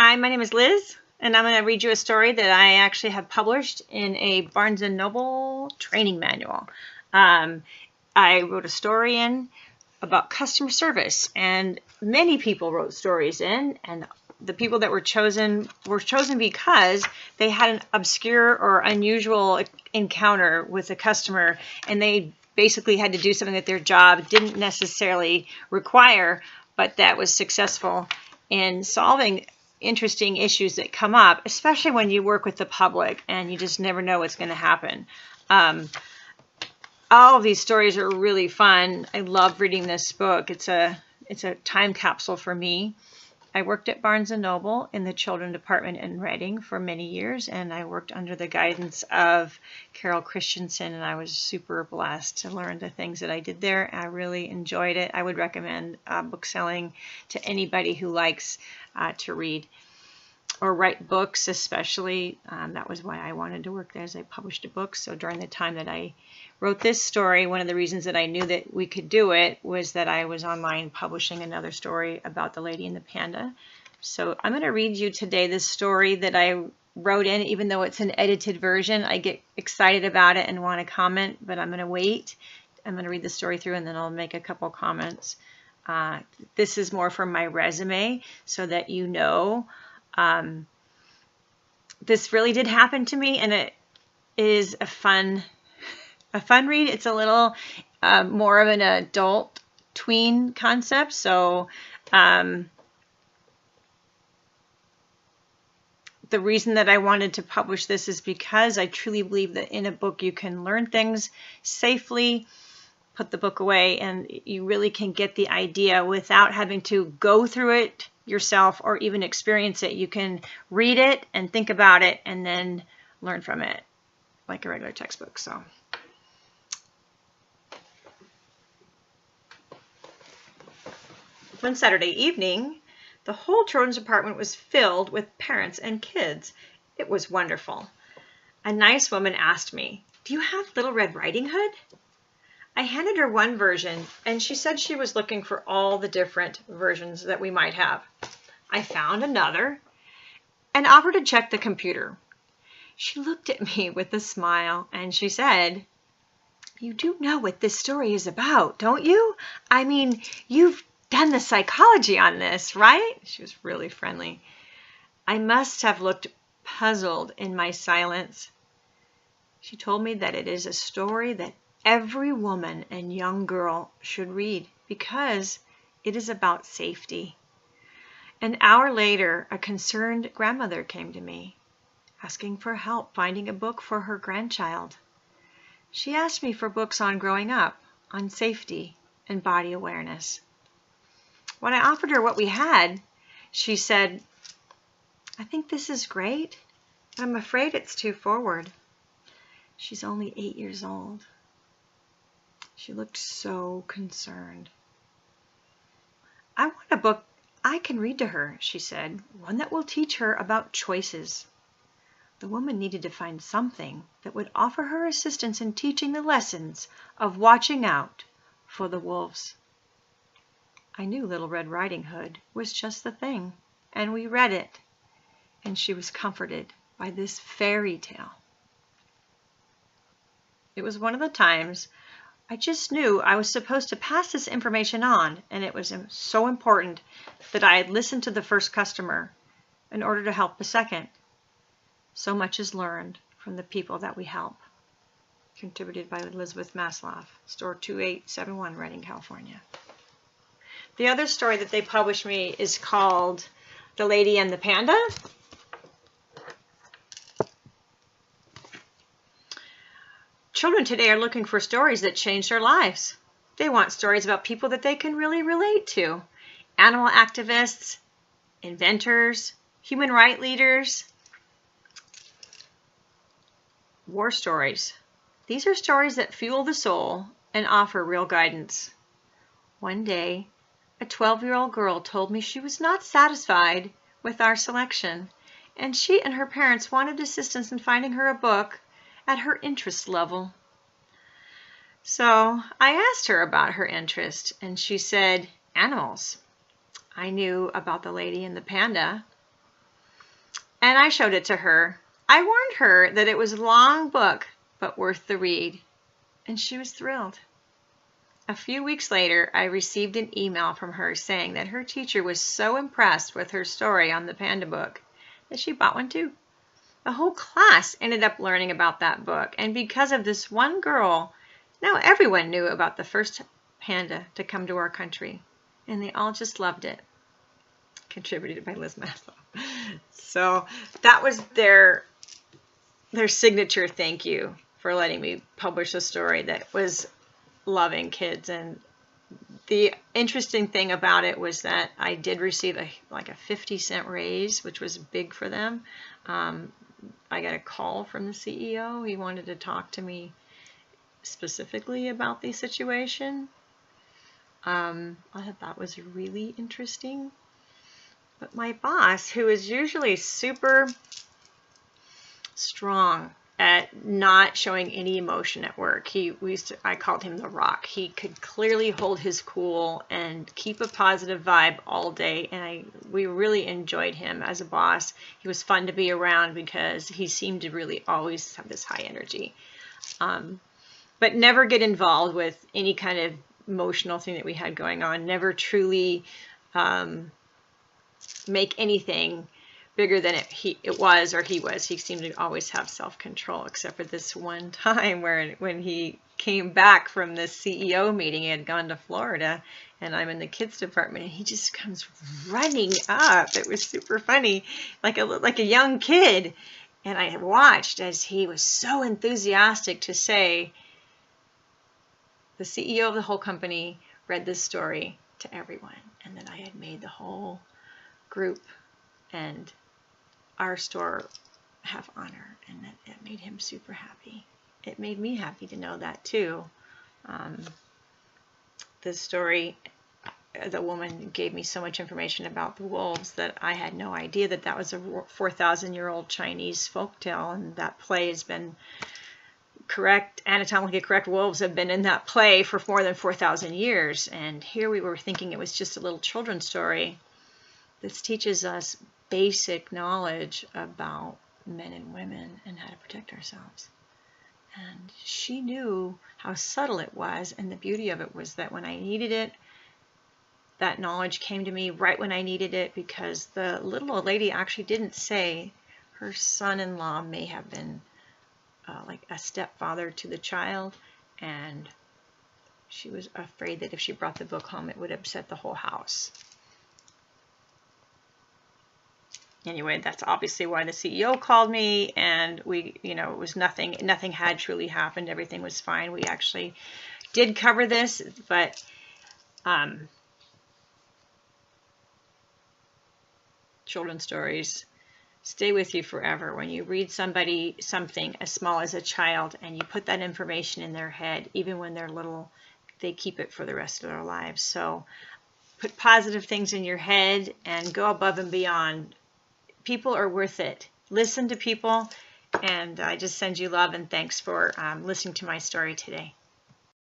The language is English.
Hi, my name is Liz, and I'm going to read you a story that I actually have published in a Barnes & Noble training manual. I wrote a story in about customer service, and many people wrote stories in, and the people that were chosen because they had an obscure or unusual encounter with a customer, and they basically had to do something that their job didn't necessarily require, but that was successful in solving interesting issues that come up, especially when you work with the public and you just never know what's going to happen. All of these stories are really fun. I love reading this book. It's a time capsule for me. I worked at Barnes & Noble in the children department in Reading for many years, and I worked under the guidance of Carol Christensen, and I was super blessed to learn the things that I did there. I really enjoyed it. I would recommend book selling to anybody who likes to read or write books, especially. That was why I wanted to work there, as I published a book. So during the time that I wrote this story, one of the reasons that I knew that we could do it was that I was online publishing another story about the Lady and the Panda. So I'm going to read you today this story that I wrote in, even though it's an edited version. I get excited about it and want to comment, but I'm going to wait. I'm going to read the story through and then I'll make a couple comments. This is more for my resume so that you know. This really did happen to me, and it is a fun read. It's a little more of an adult tween concept. So the reason that I wanted to publish this is because I truly believe that in a book you can learn things safely, put the book away, and you really can get the idea without having to go through it yourself or even experience it. You can read it and think about it and then learn from it like a regular textbook. So one Saturday evening, the whole children's department was filled with parents and kids. It was wonderful. A nice woman asked me, "Do you have Little Red Riding Hood?" I handed her one version, and she said she was looking for all the different versions that we might have. I found another and offered to check the computer. She looked at me with a smile, and she said, "You do know what this story is about, don't you? I mean, you've done the psychology on this, right?" She was really friendly. I must have looked puzzled in my silence. She told me that it is a story that every woman and young girl should read because it is about safety. An hour later, a concerned grandmother came to me, asking for help finding a book for her grandchild. She asked me for books on growing up, on safety, and body awareness. When I offered her what we had, she said, "I think this is great, but I'm afraid it's too forward." She's only 8 years old. She looked so concerned. "I want a book I can read to her," she said, "one that will teach her about choices." The woman needed to find something that would offer her assistance in teaching the lessons of watching out for the wolves. I knew Little Red Riding Hood was just the thing, and we read it, and she was comforted by this fairy tale. It was one of the times I just knew I was supposed to pass this information on, and it was so important that I had listened to the first customer in order to help the second. So much is learned from the people that we help. Contributed by Elizabeth Masloff, store 2871, Reading, California. The other story that they published me is called The Lady and the Panda. Children today are looking for stories that change their lives. They want stories about people that they can really relate to. Animal activists, inventors, human rights leaders, war stories. These are stories that fuel the soul and offer real guidance. One day, a 12-year-old girl told me she was not satisfied with our selection, and she and her parents wanted assistance in finding her a book at her interest level. So I asked her about her interest, and she said, "Animals." I knew about The Lady and the Panda. And I showed it to her. I warned her that it was a long book, but worth the read. And she was thrilled. A few weeks later, I received an email from her saying that her teacher was so impressed with her story on the panda book that she bought one too. The whole class ended up learning about that book, and because of this one girl, now everyone knew about the first panda to come to our country, and they all just loved it. Contributed by Liz Maslow. So that was their signature thank you for letting me publish a story that was loving kids. And the interesting thing about it was that I did receive a 50-cent raise, which was big for them. I got a call from the CEO. He wanted to talk to me specifically about the situation. I thought that was really interesting. But my boss, who is usually super strong at not showing any emotion at work, I called him the Rock. He could clearly hold his cool and keep a positive vibe all day, and we really enjoyed him as a boss. He was fun to be around because he seemed to really always have this high energy, but never get involved with any kind of emotional thing that we had going on. Never truly make anything bigger than it was or he was. He seemed to always have self-control, except for this one time when he came back from this CEO meeting. He had gone to Florida, and I'm in the kids department, and he just comes running up. It was super funny, like a young kid. And I had watched as he was so enthusiastic to say the CEO of the whole company read this story to everyone, and that I had made the whole group and our store have honor, and that it made him super happy. It made me happy to know that too. The story, the woman gave me so much information about the wolves that I had no idea that was a 4,000-year-old Chinese folktale, and that play has been correct, anatomically correct wolves have been in that play for more than 4,000 years. And here we were thinking it was just a little children's story. This teaches us basic knowledge about men and women and how to protect ourselves. And she knew how subtle it was, and the beauty of it was that when I needed it, that knowledge came to me right when I needed it, because the little old lady actually didn't say her son-in-law may have been like a stepfather to the child, and she was afraid that if she brought the book home, it would upset the whole house. Anyway, that's obviously why the CEO called me, and it was nothing had truly happened. Everything was fine. We actually did cover this, but children's stories stay with you forever. When you read somebody something as small as a child and you put that information in their head, even when they're little, they keep it for the rest of their lives. So put positive things in your head and go above and beyond. People are worth it. Listen to people, and I just send you love and thanks for listening to my story today.